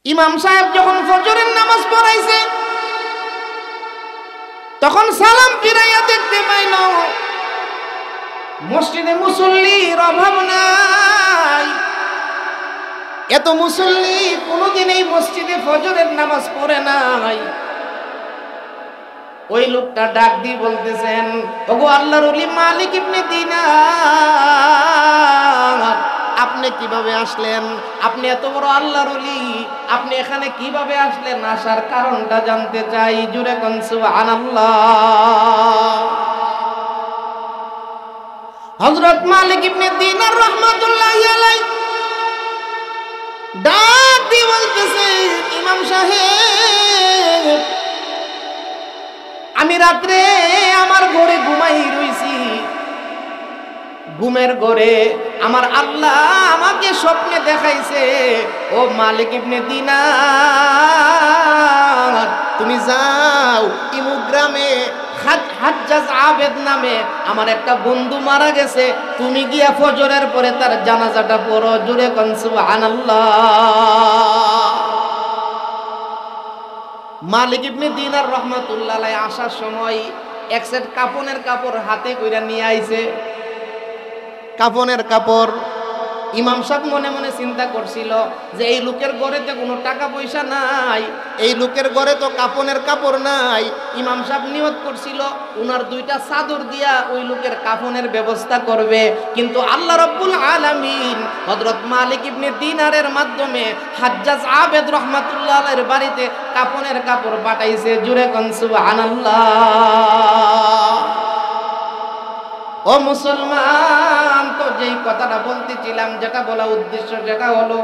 ইমাম সাহেব যখন ফজরের নামাজ পড়াইছে তখন সালাম ফিরাইয়া দেখতে পাইল মসজিদে মুসল্লির অভাব নাই। এত মুসল্লি কোনদিন এই মসজিদে ফজরের নামাজ পড়ে নাই। ওই লোকটা ডাক দিয়ে বলতেছেন, ওগো আল্লাহর ওলি মালিক ইবনে দিনার, আপনি কিভাবে আসলেন? আপনি এত বড় আল্লাহর ওলি, আপনি এখানে কিভাবে আসলেন? আসার কারণটা জানতে চাই। জুরে কোন সুবহানাল্লাহ। হযরত মালিক ইবনে দিনার রাহমাতুল্লাহি আলাইহি ডাক দিয়ে বলতেছে, ইমাম সাহেব, আমি রাত্রে আমার ঘরে ঘুমাই রইছি। ঘুমের ঘরে আমার আল্লাহ আমাকে স্বপ্নে দেখাইছে, ও মালিক ইবনে দিনার, তুমি যাও ইমু গ্রামে হাজ্জাজ আবেদ নামে আমার একটা বন্ধু মারা গেছে, তুমি গিয়া ফজরের পরে তার জানাজাটা পড়ো। জুরে কোন সুবহানাল্লাহ। মালিক ইবনে দিনার রাহমাতুল্লাহ আলাইহি আসার সময় এক সেট কাফনের কাপড় হাতে কইরা নিয়ে আইছে। কাফনের কাপড়। ইমাম সাহেব মনে মনে চিন্তা করছিল যে এই লোকের ঘরে তো কোনো টাকা পয়সা নাই, এই লোকের ঘরে তো কাফনের কাপড় নাই। ইমাম সাহেব নিয়ত করছিল উনার দুইটা চাদর দিয়া ওই লোকের কাফনের ব্যবস্থা করবে, কিন্তু আল্লাহ রাব্বুল আলামিন হযরত মালিক ইবনে দিনারের মাধ্যমে হাজ্জাজ আবেদ রাহমাতুল্লাহ আলাইহির বাড়িতে কাফনের কাপড় পাঠাইছে। জুরে কোন সুবহানাল্লাহ। ও মুসলমান, তো যেই কথাটা বলতেছিলাম, যেটা বলা উদ্দেশ্য, যেটা হলো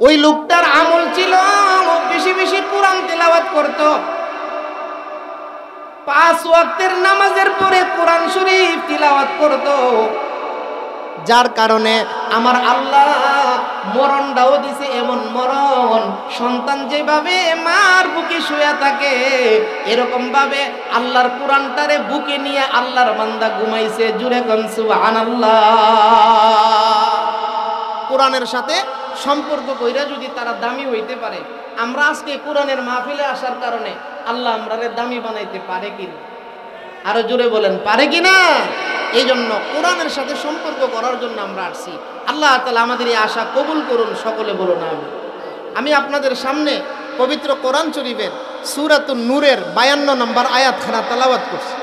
ওই লোকটার আমল ছিল বেশি বেশি কোরআন তেলাওয়াত করত। 5 ওয়াক্তের নামাজের পরে কোরআন শরীফ তিলাওয়াত করত, যার কারণে আমার আল্লাহ মরণটাও দিছে এমন মরণ, সন্তান যেভাবে মার বুকে শুয়ে থাকে এরকম ভাবে আল্লাহর কোরআনটারে বুকে নিয়ে আল্লাহর বান্দা ঘুমাইছে। জুরে কোন সুবহানাল্লাহ। কোরআনের সাথে সম্পর্ক কইরা যদি তারা দামি হইতে পারে, আমরা আজকে কোরআনের মাহফিলে আসার কারণে আল্লাহ আমরারে দামি বানাইতে পারে কিনা? আরো জোরে বলেন, পারে কিনা? এই জন্য কোরআনের সাথে সম্পর্ক করার জন্য আমরা আসছি। আল্লাহ তাআলা আমাদের এই আশা কবুল করুন, সকলে বলুন আমিন। আমি আপনাদের সামনে পবিত্র কোরআন শরীফের সূরাতুন নূরের 52 নম্বর আয়াতখানা তেলাওয়াত করছি।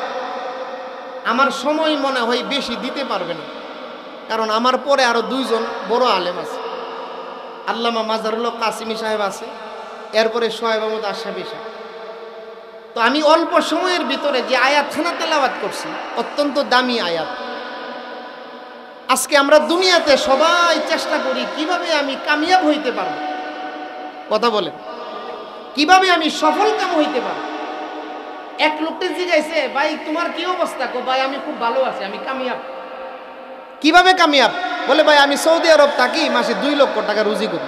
আমার সময় মনে হয় বেশি দিতে পারবে না, কারণ আমার পরে আরো 2 জন বড় আলেম আছে। আল্লামা মাজারুল হক কাসিমি সাহেব আছে, এরপরে সোহেব আহমদ আশরাফি সাহেব। তো আমি অল্প সময়ের ভিতরে যে আয়াতখানা তেলাওয়াত করছি, অত্যন্ত দামি আয়াত। আজকে আমরা দুনিয়াতে সবাই চেষ্টা করি কিভাবে আমি কামিয়াব হইতে পারবো। কথা বলেন, কিভাবে আমি সফল কাম হইতে পারবো। এক লোকটা জিজ্ঞাসা, ভাই তোমার কি অবস্থা? কো ভাই আমি খুব ভালো আছি, আমি কামিয়াব। কিভাবে কামিয়াব? বলে ভাই আমি সৌদি আরব থাকি, মাসে 2 লক্ষ টাকা রুজি করি।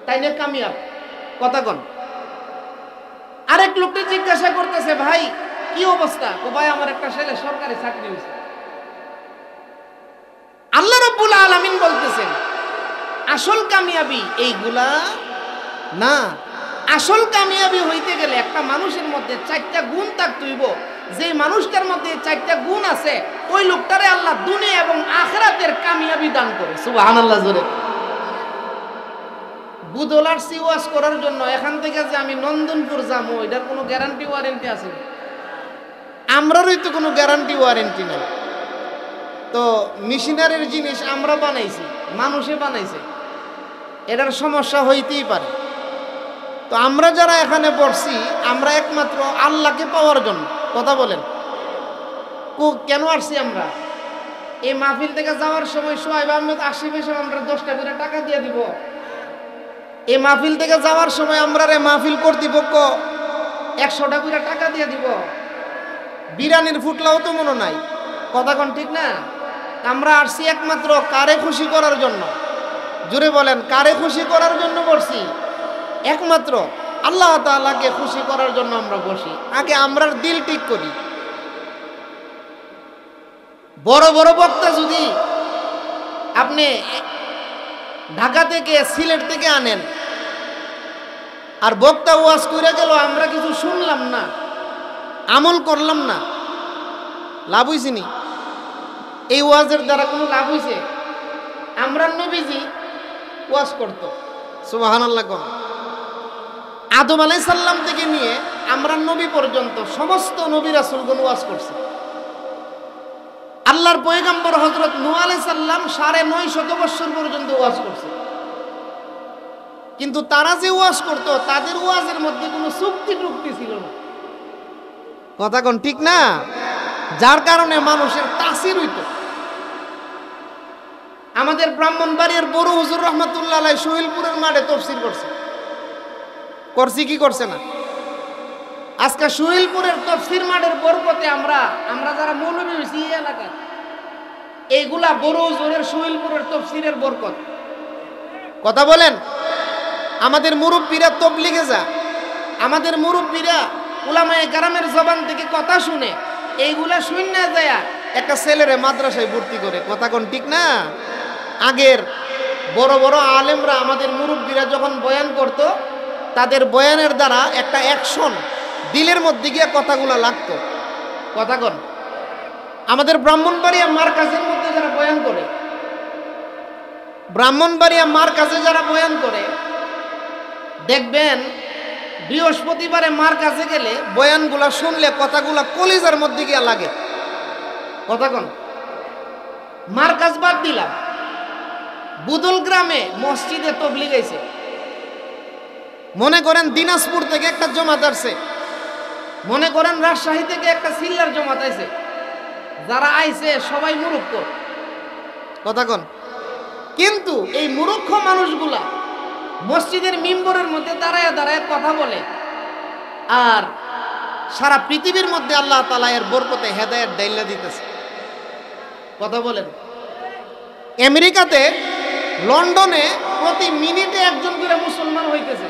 তাই না কামিয়াব? কথা কন। আরেক লোকটা জিজ্ঞাসা করতেছে, ভাই কি অবস্থা? ও ভাই আমার একটা ছেলে সরকারি চাকরি হয়েছে। আল্লাহ রাব্বুল আলামিন বলতেছেন আসল কামিয়াবি এইগুলা না। আসল কামিয়াবি হইতে গেলে একটা মানুষের মধ্যে 4টা গুণ থাকতে হইব। যে মানুষটার মধ্যে 4টা গুণ আছে ওই লোকটারে আল্লাহ দুনিয়া এবং আখিরাতের কামিয়াবি দান করে। সুবহানাল্লাহ জোরে। বুদলার সিওয়াজ করার জন্য এখান থেকে যে আমি নন্দনপুর যাবো, এটার কোনো গ্যারান্টি ওয়ারেন্টি আছে? আমরারই তো কোনো গ্যারান্টি ওয়ারেন্টি নাই। তো মেশিনারির জিনিস আমরা বানাইছি, মানুষে বানাইছে, এটার সমস্যা হইতেই পারে। তো আমরা যারা এখানে পড়ছি, আমরা একমাত্র আল্লাহকে পাওয়ার জন্য। কথা বলেন, কেন আসছি আমরা? এই মাহফিল থেকে যাওয়ার সময় সোহেব আহমেদ আশরাফি সাহেব আমরা 10টা করে টাকা দিয়ে দিব। এই মাহফিল থেকে যাওয়ার সময় আমরা মাহফিল কর্তৃপক্ষ 100টা করে টাকা দিয়ে দিব। বিরানির ফুটলাও তো মনে নাই। কথা কোন ঠিক না? আমরা আসছি একমাত্র কারে খুশি করার জন্য। জোরে বলেন, কারে খুশি করার জন্য বসছি? একমাত্র আল্লাহ তাআলাকে খুশি করার জন্য আমরা বসি। আগে আমরা দিল ঠিক করি। বড় বড় বক্তা যদি আপনি ঢাকা থেকে সিলেট থেকে আনেন, আর বক্তা ওয়াজ কইরা গেল, আমরা কিছু শুনলাম না, আমল করলাম না, লাভ হইছে নি? এই ওয়াজের দ্বারা কোনো লাভ হইছে? আমরা নবীজি ওয়াজ করতো, সুবহানাল্লাহ। আদম আলাইহিস সালাম থেকে নিয়ে আমরা নবী পর্যন্ত সমস্ত নবী রাসূলগণ ওয়াজ করছে। আল্লাহর পয়গম্বর হযরত নূহ আলাইহিস সালাম ৯৫০ বছর পর্যন্ত ওয়াজ করছে, কিন্তু তারা যে ওয়াজ করতো তাদের ওয়াজের মধ্যে কোনো চুক্তি টুক্তি ছিল না। কথা কোন ঠিক না? যার কারণে মানুষের তাসির হইত। আমাদের ব্রাহ্মণবাড়িয়ার বড় হুজুর রহমাতুল্লাহ আলাইহি সোহেলপুরের মাঠে তাফসীর করছে, করছি কি করছে না? আজকে সোহেলপুরের তাফসীর মাঠের বরকতে আমরা যারা মৌলবী হইছি এই এলাকায়, এইগুলা বড় হুজুরের সোহেলপুরের তাফসীরের বরকত। কথা বলেন। আমাদের মুরব্বীরা তবলিগে যা, আমাদের মুরব্বীরা উলামায়ে কেরামের জবান থেকে কথা শুনে, এইগুলা শুননা যায় একটা ছেলেরে মাদ্রাসায় ভর্তি করে। কথা কোন ঠিক না? আগের বড় বড় আলেমরা, আমাদের মুরব্বীরা যখন বয়ান করত, তাদের বয়ানের দ্বারা একটা অ্যাকশন দিলের মধ্যে গিয়ে কথাগুলা লাগতো। কথা কোন? আমাদের ব্রাহ্মণবাড়িয়া মারকাজের মধ্যে যারা বয়ান করে, ব্রাহ্মণবাড়িয়া মারকাজে যারা বয়ান করে, দেখবেন বৃহস্পতিবারে মারকাজে গেলে বয়ানগুলা শুনলে কথাগুলা কলিজার মধ্যে গিয়ে লাগে। কথা কোন? মারকাজ বাদ দিলাম, বুদল গ্রামে মসজিদে তবলিগ হইছে। মনে করেন দিনাজপুর থেকে একটা জমাত আসছে, মনে করেন রাজশাহী থেকে একটা সিল্লার জমাত আইছে, যারা আইছে সবাই মূর্খ। কথা কোন? কিন্তু এই মূর্খ মানুষগুলা মসজিদের মিম্বরের মধ্যে দাঁড়ায় দাঁড়ায় কথা বলে, আর সারা পৃথিবীর মধ্যে আল্লাহ তাআলা এর বরকতে হেদায়েত ডাইলা দিতেছে। কথা বলেন। আমেরিকাতে, লন্ডনে প্রতি মিনিটে একজন করে মুসলমান হইতেছে।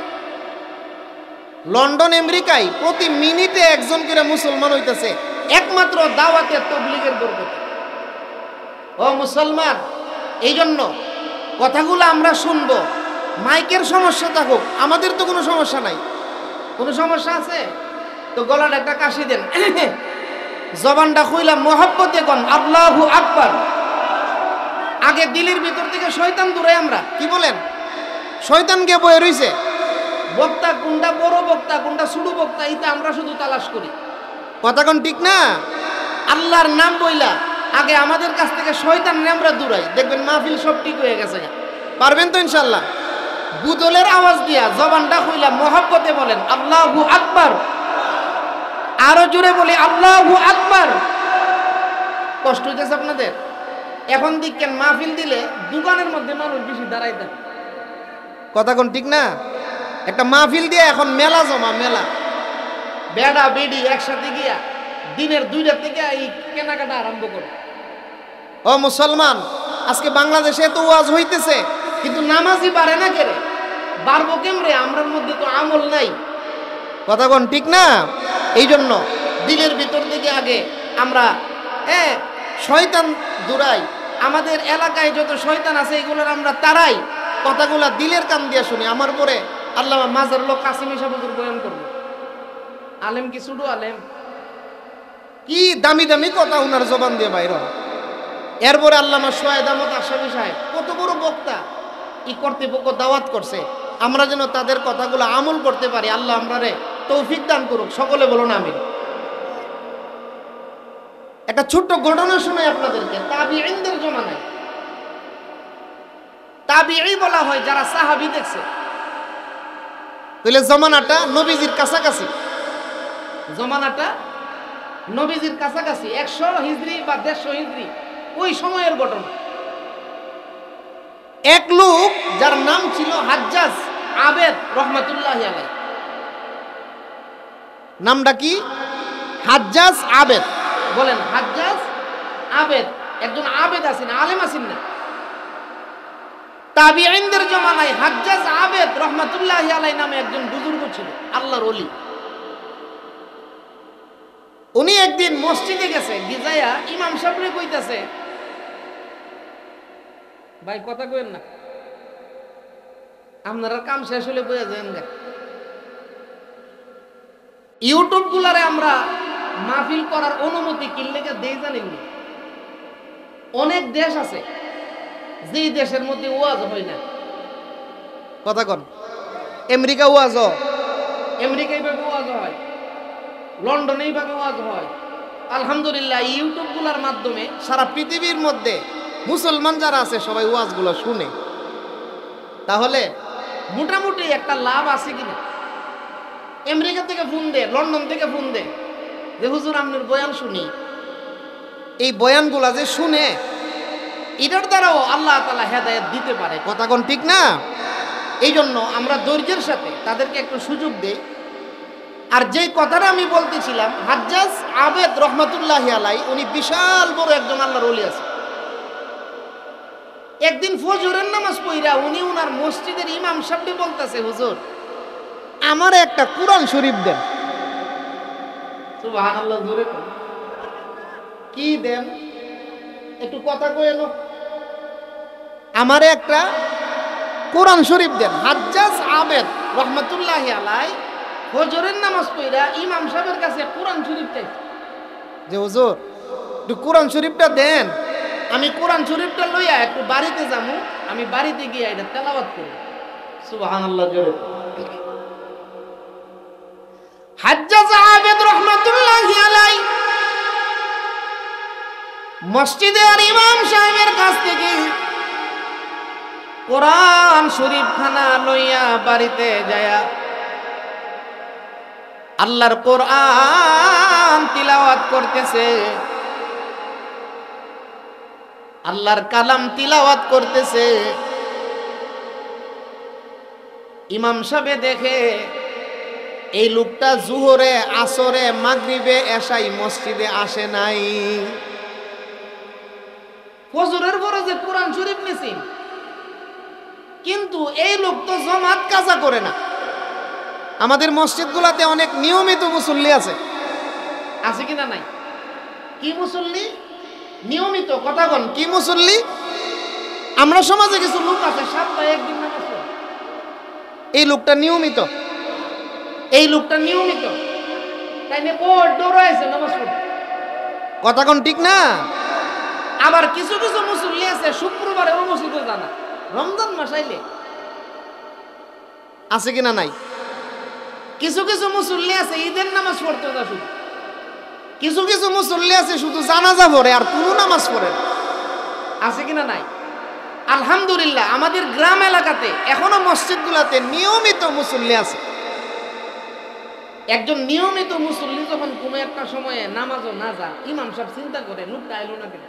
লন্ডন আমেরিকায় প্রতি মিনিটে একজন করে মুসলমান হইতেছে, একমাত্র দাওয়াতে তাবলীগের বরকতে। ও মুসলমান, এই জন্য কথাগুলো আমরা শুনবো। মাইকের সমস্যা থাকুক, আমাদের তো কোনো সমস্যা নাই। কোনো সমস্যা আছে তো গলাটা একটা কাশি দেন, জবানটা খুইলা মহব্বতে কোন আল্লাহু আকবার। আগে দিলের ভিতর থেকে শয়তান দূরে। আমরা কি বলেন? শয়তানকে বয়ে রইছে। বক্তা কোনটা বড় বক্তা, কোনটা ছোট বক্তা, এটা আমরা শুধু তালাশ করি। কথা কোন ঠিক না? আল্লাহর নাম বইলা আগে আমাদের কাছ থেকে শয়তান আমরা দূরাই, দেখবেন মাহফিল সব ঠিক হয়ে গেছে। পারবেন তো ইনশাআল্লাহ? বুদলের আওয়াজ দিয়া জবানটা খুইলা মহব্বতে বলেন আল্লাহু আকবার। আরো জোরে বলি আল্লাহু আকবার। কষ্ট হইতেছে আপনাদের? এখন দেখেন মাহফিল দিলে দোকানের মধ্যে মানুষ বেশি দাঁড়াই থাকে। কথা কোন ঠিক না? একটা মাহফিল দিয়ে এখন মেলা জমা, মেলা বেড়া বেডি একসাথে গিয়া দিনের 2টা থেকে এই কেনাকাটা আরম্ভ করে। ও মুসলমান, আজকে বাংলাদেশে তো ওয়াজ হইতেছে, কিন্তু নামাজি পারে না কেরে? বাড়বো কেমরে? আমরার মধ্যে তো আমল নাই। কথা কোন ঠিক না? এই জন্য দিলের ভিতর থেকে আগে আমরা শয়তান দূরাই। আমাদের এলাকায় যত শয়তান আছে এগুলোর আমরা তারাই কথাগুলা দিলের কান দিয়ে শুনি। আমার পরে আল্লামা মাজার লোক কাসিম সাহেব হুজুর বয়ান করবে। আলেম কি শুধু আলেম? কি দামি দামি কথা ওনার জবান দিয়ে বাইর হয়। এরপরে আল্লামা সোহায়েদ আহমদ আশরাফী সাহেব, কত বড় বক্তা, ই কর্তৃপক্ষ দাওয়াত করছে, আমরা যেন তাদের কথাগুলো আমল করতে পারি। আল্লাহ আমরারে তৌফিক দান করুক। সকলে বলুন আমিন। একটা ছোট্ট ঘটনা শুনে আপনাদেরকে। তাবিঈনদের জমানায়, তাবিঈ বলা হয় যারা সাহাবী দেখছে, তাহলে জমানাটা নবীজির কাছাকাছি। জমানাটা নবীজির কাছাকাছি, 100 হিজরি বা 150 হিজরি, ওই সময়ের ঘটনা। এক লোক যার নাম ছিল হাজ্জাজ আবেদ রহমাতুল্লাহি আলাইহি। নামটা কি? হাজ্জাজ আবেদ। বলেন হাজ্জাজ আবেদ। একজন আবেদ আছেন, আলেম আছেন না? তাবিঈনদের জমানায় হাজ্জাজ আবেদ রহমাতুল্লাহি আলাইহি নামে একজন বুজুর্গ ছিল, আল্লাহর ওলি। উনি একদিন মসজিদে গেছে, গিজায়া ইমাম সাহেবরে কইতাছে, ভাই কথা কইেন না, আপনারা কাম শেষ হলে বয়ে যান গা। ইউটিউব গুলারে আমরা মাহফিল করার অনুমতি কিনলে দেই জানেন না? অনেক দেশ আছে যে দেশের মধ্যে ওয়াজ হয় না। কথা কন, আমেরিকা ওয়াজ হয়, আমেরিকা এইভাবে ওয়াজ হয়, লন্ডনে এইভাবে ওয়াজ হয়। আলহামদুলিল্লাহ ইউটিউব গুলার মাধ্যমে সারা পৃথিবীর মধ্যে মুসলমান যারা আছে সবাই ওয়াজগুলো শুনে। তাহলে মোটামুটি একটা লাভ আছে কিনা? আমেরিকা থেকে ফোন দে, লন্ডন থেকে ফোন দে, যে হুজুর আপনার বয়ান শুনি। এই বয়ানগুলা যে শুনে এটার দ্বারাও আল্লাহ তাআলা হেদায়েত দিতে পারে। কথা কোন ঠিক না? এই জন্য আমরা ধৈর্যের সাথে তাদেরকে একটু সুযোগ দেই। আর যেই কথাটা আমি বলতেছিলাম, হাজ্জাজ আবেদ রহমাতুল্লাহি আলাইহি উনি বিশাল বড় একজন আল্লাহর ওলি আছে। একদিন ফজরের নামাজ পড়া উনি উনার মসজিদের ইমাম সাহেবকে বলতেছে, হুজুর আমার একটা কোরআন শরীফ দেন। সুবহানাল্লাহ, জোরে কি দেন? একটু কথা কয়ে নো। আমার একটা কোরআন শরীফ দেন। হাজ্জাজ আবেদ রহমাতুল্লাহি আলাইহি ফজরের নামাজ পড়া ইমাম সাহেবের কাছে কোরআন শরীফ চাইছে, যে হুজুর একটু কোরআন শরীফটা দেন, আমি কোরআন শরীফটা লইয়া একটু বাড়িতে যাবো, আমি বাড়িতে গিয়ে এটা তেলাওয়াত করব। সুবহানাল্লাহ, জোরে। হাজ্জাজ আবেদ রাহমাতুল্লাহি আলাইহি মসজিদের ইমাম সাহেবের কাছ থেকে কোরআন শরীফ খানা লইয়া বাড়িতে যায়া আল্লাহর কোরআন তিলাওয়াত করতেছে, আল্লাহর কালাম তিলাওয়াত করতেছে। ইমাম সাহেব দেখে এই লোকটা জুহরে, আসরে, মাগরিবে, এশাই মসজিদে আসে নাই। ফজরের পরে যে কোরআন শরীফ নিছেন, কিন্তু এই লোক তো জামাত কাজা করে না। আমাদের মসজিদগুলোতে অনেক নিয়মিত মুসল্লি আছে, আছে কিনা নাই? কি মুসল্লি? নিয়মিত। কথা বল, কি মুসল্লি? আমরা সমাজে কিছু লোক আছে সপ্তাহে একদিন নামাজ পড়ে, এই লোকটা নিয়মিত, এই লোকটা নিয়মিত, তাই না? দৌড়াইছে নামাজ পড়ে। কথা কোন ঠিক না? আবার কিছু কিছু মুসল্লি আছে শুক্রবারে ও মসজিদে জানা, রমজান মাস আইলে, আছে কিনা নাই? কিছু কিছু মুসল্লি আছে ঈদের নামাজ পড়তে যা শুধু, কিছু কিছু মুসল্লি আছে শুধু জানাজা পড়ে আর কোনো নামাজ পড়ে, আছে কিনা নাই? আলহামদুলিল্লাহ আমাদের গ্রাম এলাকাতে এখনো মসজিদগুলোতে নিয়মিত মুসল্লি আছে। একজন নিয়মিত মুসল্লি যখন কোনো একটা সময়ে নামাজও না যা, ইমাম সাহেব চিন্তা করে লোকটা আইলো না কেন।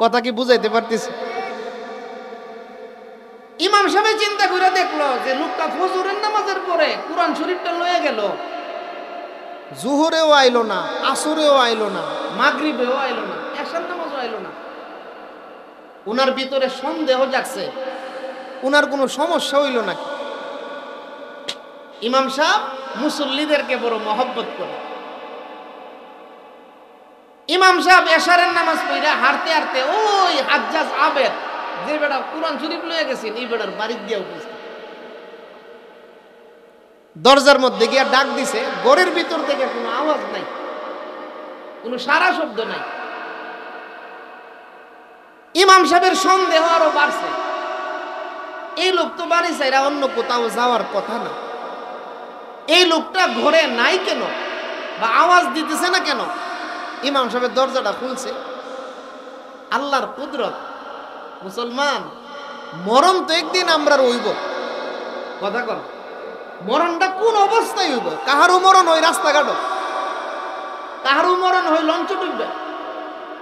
কথা কি বুঝাইতে পারতেছি? ইমাম সাহেব চিন্তা করে দেখলো যে লোকটা ফজরের নামাজের পরে কোরআন শরীফটা লয়ে গেল, জোহরেও আইলো না, আসরেও আইলো না, মাগরিবেও আইলো না, এশার নামাজও আইলো না। উনার ভিতরে সন্দেহ জাগছে, উনার কোনো সমস্যা হইল নাকি। ইমাম সাহেব মুসল্লিদেরকে বড় মহব্বত করে। ইমাম সাহেব এশারের নামাজ পড়া হাঁটতে হাঁটতে ওই হাজ্জাজ আবেদ যে বেটা কোরআন শরীফ লয়ে গেছেন, এই বেটার বাড়ির দিয়ে উপস্থিত। দরজার মধ্যে গিয়া ডাক দিছে, ঘরের ভিতর থেকে কোনো আওয়াজ নাই, কোনো সারা শব্দ নাই। ইমাম সাহেবের সন্দেহ আরো বাড়ছে, এই লোক তো বাড়ি চাইরা অন্য কোথাও যাওয়ার কথা না, এই লোকটা ঘরে নাই কেন বা আওয়াজ দিতেছে না কেন? ইমাম সাহেবের দরজাটা খুলছে। আল্লাহর কুদরত। মুসলমান, মরণ তো একদিন আমরা রইব। কথা কর, মরণটা কোন অবস্থায় হইব? কাহারও মরণ হয় রাস্তাঘাট, কাহারও মরণ হয় লঞ্চ ডুববে,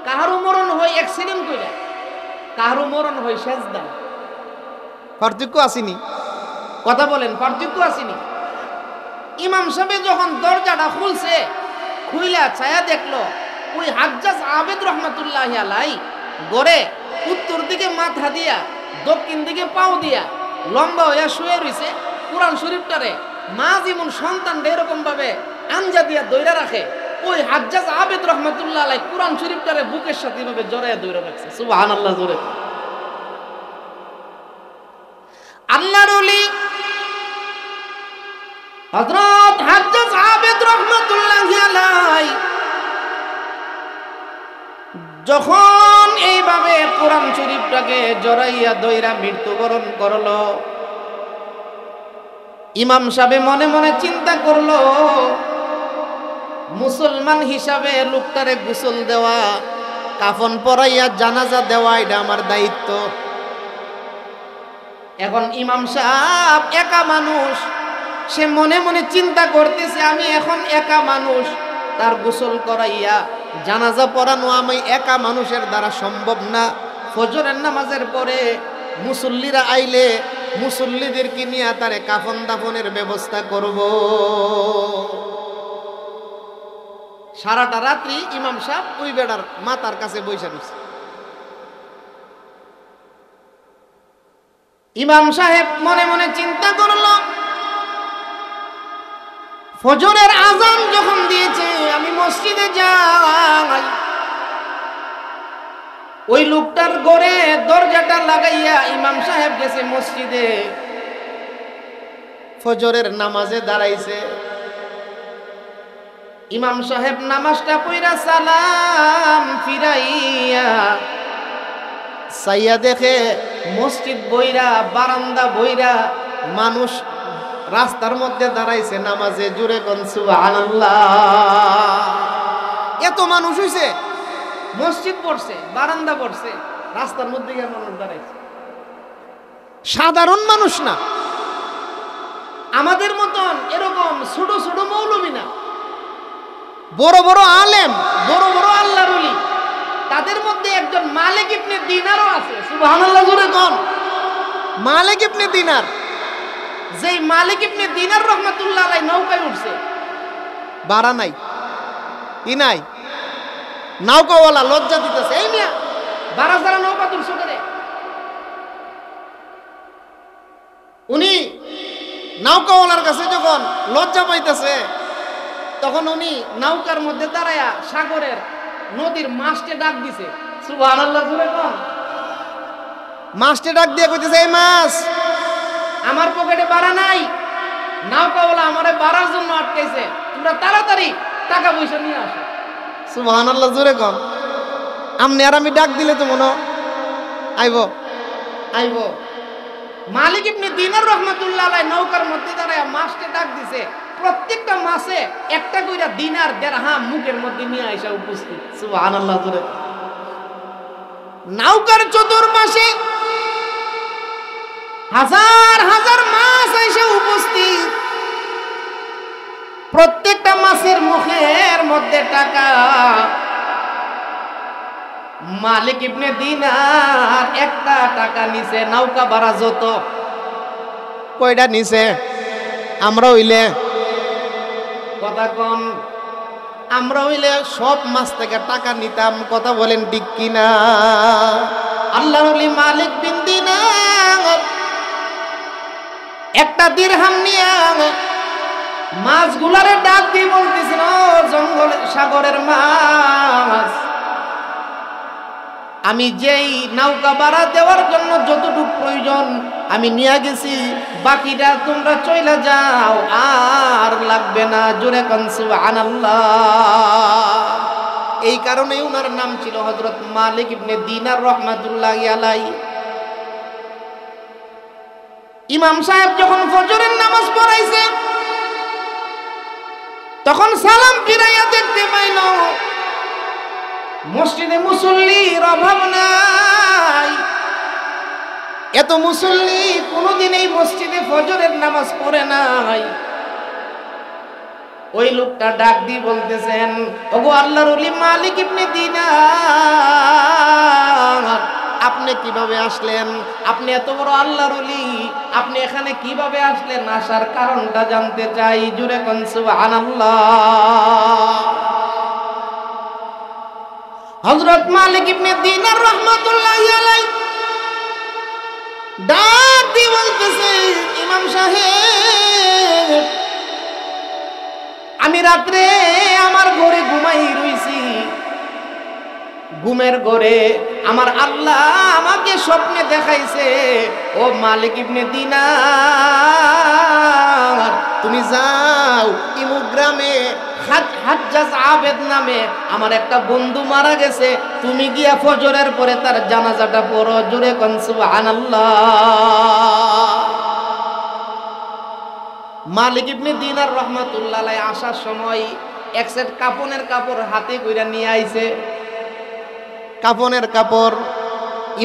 কাহারও মরণ হয় অ্যাক্সিডেন্ট করে, কাহারও মরণ হয় সেজদা। পার্থক্য আসেনি? কথা বলেন, পার্থক্য আসেনি? ইমাম সাহেব যখন দরজাটা খুলছে, খুইলা ছায়া দেখলো ওই হাজ্জাজ আবেদ রহমাতুল্লাহি আলাইহি গড়ে উত্তর দিকে মাথা দিয়া দক্ষিণ দিকে পাও দিয়া লম্বা হইয়া শুয়ে রইছে। কোরআন শরীফটারে মা যেমন সন্তানটা এরকম ভাবে আঞ্জা দিয়া দইরা রাখে, ওই হাজ্জাজ আবেদ রহমাতুল্লাহ আলাইহি কোরআন শরীফটারে বুকের সাথে এভাবে জড়াইয়া দইরা রাখছে। সুবহানাল্লাহ, জোরে। আল্লাহর ওলি হযরত হাজ্জাজ আবেদ রাহমাতুল্লাহি আলাইহি যখন এইভাবে কোরআন শরীফটাকে জড়াইয়া দইরা মৃত্যুবরণ করলো, ইমাম সাহেব মনে মনে চিন্তা করলো, মুসলমান হিসাবে লোকটারে গোসল দেওয়া, কাফন পরাইয়া জানাজা দেওয়া এটা আমার দায়িত্ব। এখন ইমাম সাহেব একা মানুষ, সে মনে মনে চিন্তা করতেছে আমি এখন একা মানুষ, তার গোসল করাইয়া জানাজা পড়ানো আমি একা মানুষের দ্বারা সম্ভব না। ফজরের নামাজের পরে মুসল্লিরা আইলে মুসল্লিদেরকে নিয়ে তারে কাফন দাফনের ব্যবস্থা করব। সারাটা রাত্রি ইমাম সাহেব ওই বেড়ার মাথার কাছে বসে রয়েছে। ইমাম সাহেব মনে মনে চিন্তা করল, ফজরের আজান যখন দিয়েছে আমি মসজিদে যাই, ওই লোকটার ঘরে দরজাটা লাগাইয়া ইমাম সাহেব গেছে মসজিদে, ফজরের নামাজে দাঁড়াইছে। ইমাম সাহেব নামাজটা পড়া সালাম ফিরাইয়া সাইয়া দেখে মসজিদ বইরা, বারান্দা বইরা, মানুষ রাস্তার মধ্যে দাঁড়াইছে নামাজে। জুড়ে কোন সুবহানাল্লাহ! এত মানুষ হইছে, মসজিদ পড়ছে, বারান্দা পড়ছে, রাস্তার মধ্যে গিয়ে মানুষ দাঁড়াইছে। সাধারণ মানুষ না, আমাদের মতন এরকম ছোট ছোট মৌলবী না, বড় বড় আলেম, বড় বড় আল্লাহর ওলি। তাদের মধ্যে একজন মালিক ইবনে দিনারও আছে। সুবহানাল্লাহ জোরে কোন! মালিক ইবনে দিনার, যেই মালিক ইবনে দিনার রহমাতুল্লাহ আলাইহি নৌকায় উঠছে, ভাড়া নাই, ই নাই, নৌকাওয়ালা লজ্জা দিতেছে, এই মিয়া ভাড়া ছাড়া নৌকা তুলছো করে। উনি নৌকাওয়ালার কাছে যখন লজ্জা পাইতেছে, তখন উনি নৌকার মধ্যে দাঁড়ায়া সাগরের নদীর মাছকে ডাক দিছে। সুবহানাল্লাহ জোরে কোন! মাছকে ডাক দিয়ে কইতেছে, এই মাছ, আমার পকেটে ভাড়া নাই, নৌকাওয়ালা আমারে ভাড়ার জন্য আটকাইছে, তোমরা তাড়াতাড়ি টাকা পয়সা নিয়ে আসো। সুবহানাল্লাহ জোরে কোন! আমনে আর আমি ডাক দিলে তো মনে আইব আইব। মালিক ইবনে দিনার রহমাতুল্লাহ আলাইহি নৌকার মধ্যে দাঁড়ায় মাছকে ডাক দিছে। প্রত্যেকটা মাছে একটা কইরা দিনার দিরহাম মুখের মধ্যে নিয়ে আইসা উপস্থিত। সুবহানাল্লাহ জোরে! নৌকার চতুর্পাশে হাজার হাজার মাছ এসে উপস্থিত। প্রত্যেকটা মাছের মুখের মধ্যে টাকা। মালিক ইবনে দিনার একটা টাকা নিছে, নৌকা ভাড়া যত, কয়টা নিছে? আমরা হইলে কথা কন, আমরা হইলে সব মাছ থেকে টাকা নিতাম। কথা বলেন ঠিক কিনা? আল্লাহর ওলি মালিক বিন দিনার একটা দিরহাম নিয়ে মাছগুলারে ডাক দিয়ে বলতেছিল, জঙ্গলে সাগরের মাছ, আমি যেই নৌকা ভাড়া দেওয়ার জন্য যতটুকু প্রয়োজন আমি নিয়ে গেছি, বাকিটা তোমরা চইলা যাও, আর লাগবে না। জোরে কোন সুবহানাল্লাহ! এই কারণে উনার নাম ছিল হযরত মালিক ইবনে দিনার রহমাতুল্লাহি আলাইহি। ইমাম সাহেব যখন ফজরের নামাজ পড়াইছে, তখন সালাম ফিরাইয়া দেখতে পাইল মসজিদে মুসল্লির অভাব নাই। এত মুসল্লি কোনদিন এই মসজিদে ফজরের নামাজ পড়ে নাই। ওই লোকটা ডাক দিয়ে বলতেছেন, ওগো আল্লাহর ওলি মালিক ইবনে দিনার, আপনি কিভাবে আসলেন? আপনি এত বড় আল্লাহর ওলি, আপনি এখানে কিভাবে আসলেন? আসার কারণটা জানতে চাই। জুরে কোন সুবহানাল্লাহ! হযরত মালিক ইবনে দিনার রাহমাতুল্লাহি আলাইহি ডাক দিয়ে বলতেছে, ইমাম সাহেব, আমি রাত্রে আমার ঘরে ঘুমাই রইছি, ঘুমের ঘরে আমার আল্লাহ আমাকে স্বপ্নে দেখাইছে, ও ও মালিক ইবনে দিনার, তুমি যাও ইমুক গ্রামে হাজ্জাজ আবেদ নামে আমার একটা বন্ধু মারা গেছে, তুমি গিয়া ফজরের পরে তার জানাজাটা পড়ো। জোরে কোন সুবহানাল্লাহ। মালিক ইবনে দিনার রহমাতুল্লাহ আলাইহি আসার সময় এক সেট কাফনের কাপড় হাতে কইরা নিয়ে আইছে। কাফনের কাপড়।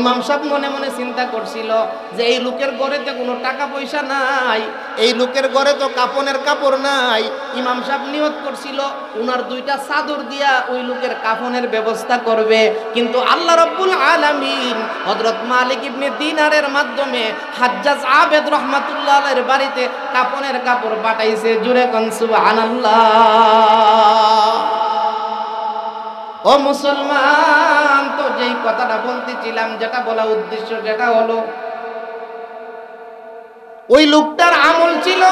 ইমাম সাহেব মনে মনে চিন্তা করছিল যে এই লোকের ঘরেতে কোনো টাকা পয়সা নাই, এই লোকের ঘরে তো কাফনের কাপড় নাই। ইমাম সাহেব নিয়ত করছিল উনার দুইটা চাদর দিয়া ওই লোকের কাফনের ব্যবস্থা করবে, কিন্তু আল্লাহ রাব্বুল আলামিন হযরত মালিক ইবনে দিনারের মাধ্যমে হাজ্জাজ আবেদ রহমাতুল্লাহ আলাইহির বাড়িতে কাফনের কাপড় পাঠাইছে। জুরে কোন সুবহানাল্লাহ। ও মুসলমান, তো যেই কথাটা বলতেছিলাম, যেটা বলা উদ্দেশ্য, যেটা হলো ওই লোকটার আমল ছিল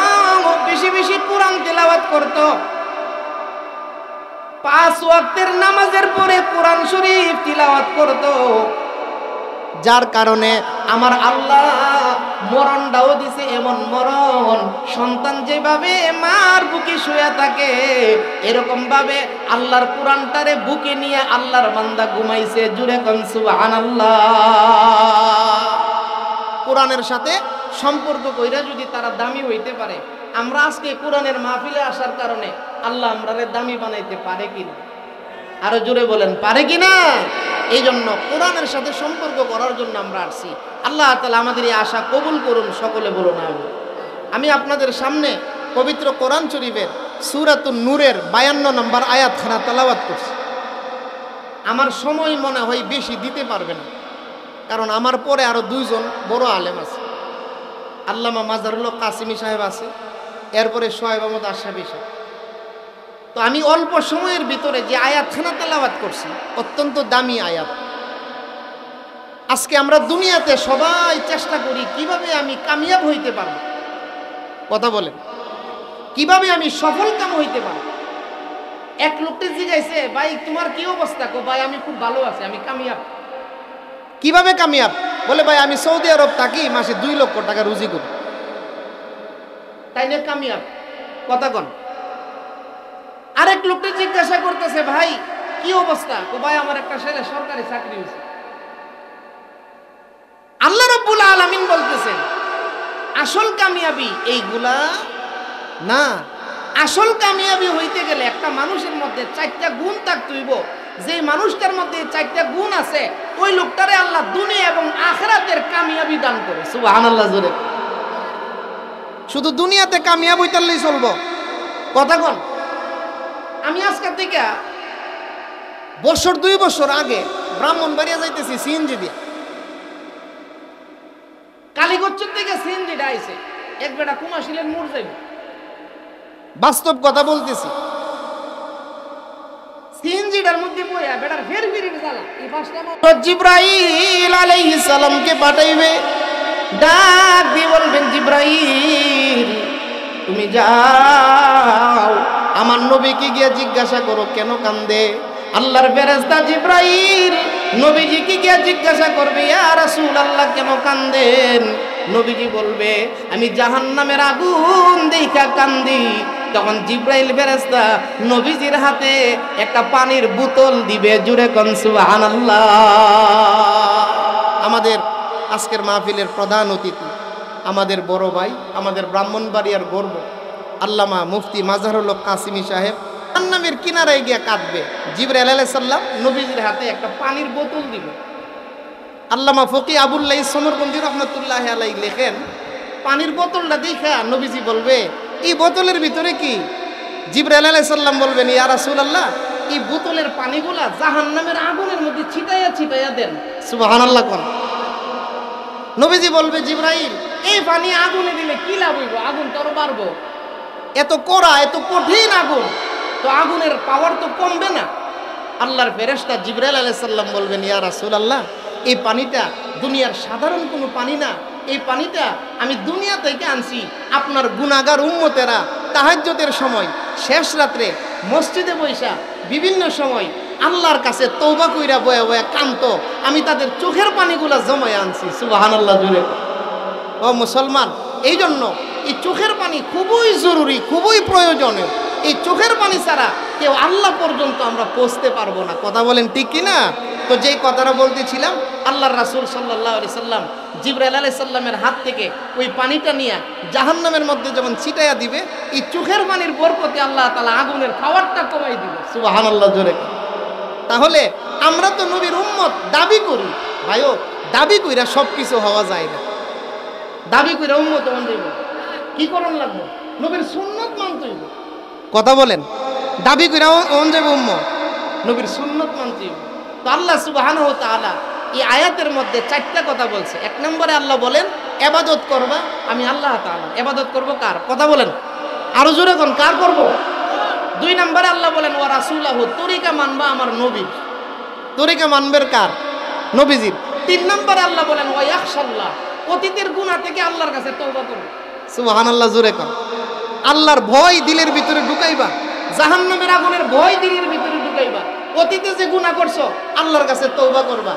বেশি বেশি কোরআন তেলাওয়াত করত, 5 ওয়াক্তের নামাজের পরে কোরআন শরীফ তিলাওয়াত করত, যার কারণে আমার আল্লাহ মরণটাও দিছে এমন মরণ, সন্তান যেভাবে মার বুকে শুয়ে থাকে এরকম ভাবে আল্লাহর কোরআনটারে বুকে নিয়ে আল্লাহর বান্দা ঘুমাইছে। জুরে কোন সুবহানাল্লাহ। কোরআনের সাথে সম্পর্ক কইরা যদি তারা দামি হইতে পারে, আমরা আজকে কোরআনের মাহফিলে আসার কারণে আল্লাহ আমরারে দামি বানাইতে পারে কিনা? আরো জোরে বলেন, পারে কিনা? এই জন্য কোরআনের সাথে সম্পর্ক করার জন্য আমরা আসছি। আল্লাহ তাআলা আমাদের এই আশা কবুল করুন, সকলে বলুন আমিন। আমি আপনাদের সামনে পবিত্র কোরআন শরীফের সূরাতুন নূরের 52 নম্বর আয়াতখানা তেলাওয়াত করছি। আমার সময় মনে হয় বেশি দিতে পারবে না, কারণ আমার পরে আরো 2 জন বড় আলেম আছে। আল্লামা মাজারুল কাসিমি সাহেব আছে, এরপরে সোহেব আহমদ আশরাফি সাহেব। তো আমি অল্প সময়ের ভিতরে যে আয়াতখানা তেলাওয়াত করছি, অত্যন্ত দামি আয়াত। আজকে আমরা দুনিয়াতে সবাই চেষ্টা করি কিভাবে আমি কামিয়াব হইতে পারবো। কথা বলেন, কিভাবে আমি সফল কাম হইতে পারবো। এক লোকটি জিজ্ঞাসা, ভাই তোমার কি অবস্থা? কো ভাই আমি খুব ভালো আছি, আমি কামিয়াব। কিভাবে কামিয়াব? বলে ভাই আমি সৌদি আরব থাকি, মাসে 2 লক্ষ টাকা রুজি করি। তাই না কামিয়াব? কথা কন। আরেক লোকটি জিজ্ঞাসা করতেছে, ভাই কি অবস্থা? ও ভাই আমার একটা ছেলে সরকারি চাকরি হয়েছে। আল্লাহ রাব্বুল আলামিন বলতেছেন আসল কামিয়াবি এইগুলা না। আসল কামিয়াবি হইতে গেলে একটা মানুষের মধ্যে 4টা গুণ থাকতে হইব। যে মানুষটার মধ্যে 4টা গুণ আছে ওই লোকটারে আল্লাহ দুনিয়া এবং আখিরাতের কামিয়াবি দান করে। সুবহানাল্লাহ জোরে। শুধু দুনিয়াতে কামিয়াব হইতালেই চলবো? কথা কন। আমি আজকে থেকে 2 বছর আগে ব্রাহ্মণবাড়িয়া যাইতেছি সিএনজি দিয়ে। কালীগঞ্জের থেকে সিএনজিটা আইছে, এক বেটা কুমাশিলের মোড় যাইব। বাস্তব কথা বলতেছি। সিএনজিটার মধ্যে বইয়া বেটার ফের ফিরির জ্বালা এই পাঁচটা জিবরাইল আলাইহিস সালামকে পাঠাইবে। ডাক দিয়ে বলবেন, জিবরাইল তুমি যাও আমার নবীকে গিয়ে জিজ্ঞাসা করো কেন কান্দে। আল্লাহর ফেরেশতা জিবরাইল নবীজিকে গিয়ে জিজ্ঞাসা করবে, ইয়া রাসূলুল্লাহ কেন কান্দেন? নবীজি বলবে, আমি জাহান্নামের আগুন দেখা কান্দি। তখন জিবরাইল ফেরেশতা নবীজির হাতে একটা পানির বোতল দিবে। জুরে কোন সুবহানাল্লাহ। আমাদের আজকের মাহফিলের প্রধান অতিথি, আমাদের বড় ভাই, আমাদের ব্রাহ্মণবাড়িয়ার গর্ব আল্লামা মুফতি মাজহারুল হক কাসিমি সাহেব জাহান্নামের কিনারায় গিয়ে কাঁদবে। জিবরাইল আলাইহিস সালাম নবীজির হাতে একটা পানির বোতল দিবে। আল্লামা ফকি আবুল্লাহ সমরবন্দি রহমাতুল্লাহি আলাইহি লেখেন, পানির বোতলটা দেখা নবীজি বলবে, এই বোতলের ভিতরে কি? জিবরাইল আলাইহিস সালাম বলবেন, ইয়া রাসূলুল্লাহ এই বোতলের পানিগুলা জাহান্নামের আগুনের মধ্যে ছিটাইয়া ছিটাইয়া দেন। সুবহানাল্লাহ কোন। নবীজি বলবে, জিবরাইল এই পানি আগুনে দিলে কি লাভ হইব? আগুন তো আরো বাড়বো। এত কড়া, এত কঠিন আগুন, তো আগুনের পাওয়ার তো কমবে না। আল্লাহর ফেরেশতা জিবরাইল আলাইহিস সালাম বলবেন, ইয়া রাসূলুল্লাহ এই পানিটা দুনিয়ার সাধারণ কোনো পানি না, এই পানিটা আমি দুনিয়া থেকে আনছি। আপনার গুনাহগার উম্মতেরা তাহাজ্জুদের সময়, শেষ রাত্রে মসজিদে বৈশা বিভিন্ন সময় আল্লাহর কাছে তওবা কইরা বয়া বয়া কান্ত, আমি তাদের চোখের পানিগুলা জমায় আনছি। সুবহানাল্লাহ জুড়ে। ও মুসলমান, এই জন্য এই চোখের পানি খুবই জরুরি, খুবই প্রয়োজনীয়। এই চোখের পানি ছাড়া কেউ আল্লাহ পর্যন্ত আমরা পৌঁছতে পারবো না। কথা বলেন ঠিক কিনা? তো যেই কথাটা বলতেছিলাম, আল্লাহর রাসূল সাল্লাল্লাহু আলাইহি সাল্লাম জিবরাইল আলাইহিস সালামের হাত থেকে ওই পানিটা নিয়ে জাহান্নামের মধ্যে যখন ছিটাইয়া দিবে, এই চোখের পানির বরকতে আল্লাহ তাআলা আগুনের পাওয়ারটা কমাই দিবে। সুবহানাল্লাহ জোরে। তাহলে আমরা তো নবীর উম্মত দাবি করি, ভাইও দাবি কইরা সব কিছু হওয়া যায় না। দাবি কইরা উম্মত হন যাইব, কি করণ লাগবে? নবীর সুন্নাত মানতে হইব। কথা বলেন, দাবি কইরা হন যাইব উম্মত, নবীর সুন্নাত মানতে হইব। তো আল্লাহ সুবহানাহু ওয়া তাআলা এই আয়াতের মধ্যে 4টা কথা বলছে। 1 নম্বরে আল্লাহ বলেন ইবাদত করবা, আমি আল্লাহ তাআলা। ইবাদত করব কার? কথা বলেন আরো জোরে কোন, কার করব? 2 নম্বরে আল্লাহ বলেন ওয়া রাসূলাহু, তরিকা মানবা আমার নবীর। তরিকা মানবের কার? নবীজির। 3 নম্বরে আল্লাহ বলেন ওয়া ইয়াখশাল্লাহ, অতীতের গুনাহ থেকে আল্লাহর কাছে তওবা করো। সুবহানাল্লাহ জোরে কোন। আল্লাহর ভয় দিলের ভিতরে ঢুকাইবা, জাহান্নামের আগুনের ভয় দিলের ভিতরে ঢুকাইবা। অতীতে যে গুনাহ করছো আল্লাহর কাছে তওবা করবা।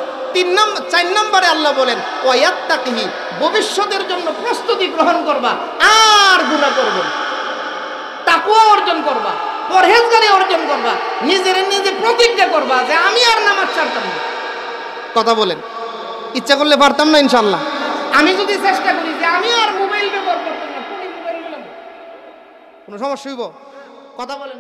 4 নম্বরে আল্লাহ বলেন ওয়ায়াত্তাকিহি, ভবিষ্যতের জন্য প্রস্তুতি গ্রহণ করবা, আর গুনাহ করবে না। তাকওয়া অর্জন করবা, পরহেজগারি অর্জন করবা, নিজের নিজে প্রতিজ্ঞা করবা যে আমি আর নামাজ ছাড়তাম না। কথা বলেন, ইচ্ছা করলে পারতাম না ইনশাআল্লাহ। আমি যদি চেষ্টা করি যে আমি আর মোবাইল ব্যবহার করতাম না, কোন মোবাইল গেলাম, কোনো সমস্যা হইব? কথা বলেন।